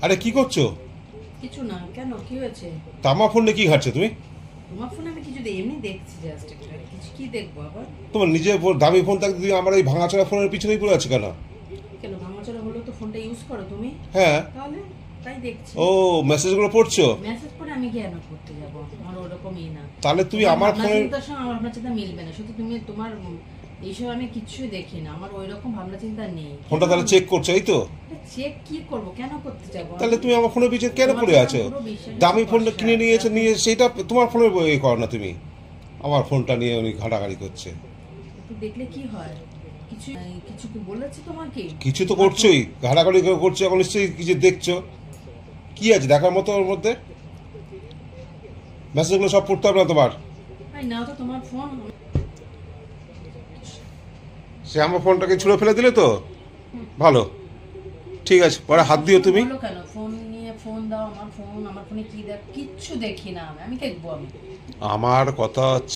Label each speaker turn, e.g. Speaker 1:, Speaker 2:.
Speaker 1: আরে কি করছো?
Speaker 2: কিছু না। কেন, কি হয়েছে?
Speaker 1: তা আমার ফোনে কি ঘাটছো তুমি?
Speaker 2: তোমার ফোনে আমি কিছু এমনি দেখছি, জাস্ট একটা কিছু। কি দেখবো আবার?
Speaker 1: তোমার নিজের দামি ফোন থাকতে তুমি আমার এই ভাঙাচোরা ফোনের পিছনেই পড়ে আছো কেন?
Speaker 2: কেন, ভাঙাচোরা হলেও তো ফোনটা ইউজ করো তুমি।
Speaker 1: হ্যাঁ।
Speaker 2: তাহলে তাই দেখছি।
Speaker 1: ও, মেসেজগুলো পড়ছো?
Speaker 2: মেসেজ করে আমি কেন করতে যাবো? আমার ওরকমই না।
Speaker 1: তাহলে তুমি আমার
Speaker 2: ভাবনা
Speaker 1: ফোনের
Speaker 2: চিন্তার সঙ্গে আমার ভাবনা চিন্তা মিলবে না। শুধু তুমি তোমার এইসব আমি কিচ্ছুই দেখি না। আমার ওই রকম ভাবনা চিন্তা নেই।
Speaker 1: ফোনটা তাহলে চেক করছো, এই তো?
Speaker 2: চেক কি করবো? কেন করতে যাবো?
Speaker 1: তাহলে তুমি আমার ফোনের পিছনে কেন পড়ে আছো? দামি ফোনটা কিনে নিয়েছো, নিয়ে সেটা তোমার ফোনের বই করো না তুমি। আমার ফোনটা নিয়ে উনি ঘাটাঘাটি করছে।
Speaker 2: একটু দেখলে কি হয়? কিছু কিছু কি বলেছে তোমার? কি
Speaker 1: কিছু তো করছোই, ঘাটাঘাটি করছো, এখন নিশ্চয়ই কিছু দেখছো। কি আছে দেখার মতো ওর মধ্যে? মেসেজগুলো সব পড়তে হবে না তোমার?
Speaker 2: না তো তোমার ফোন।
Speaker 1: সে আমার ফোনটাকে ছুঁড়ে ফেলে দিলে তো ভালো। ঠিক আছে, পরে হাত দিও তুমি।
Speaker 2: বলো কেন ফোন নিয়ে ফোন দাও? আমার ফোনে কি দেখ? কিচ্ছু দেখি না আমি। আমি দেখবো আমি?
Speaker 1: আমার কথা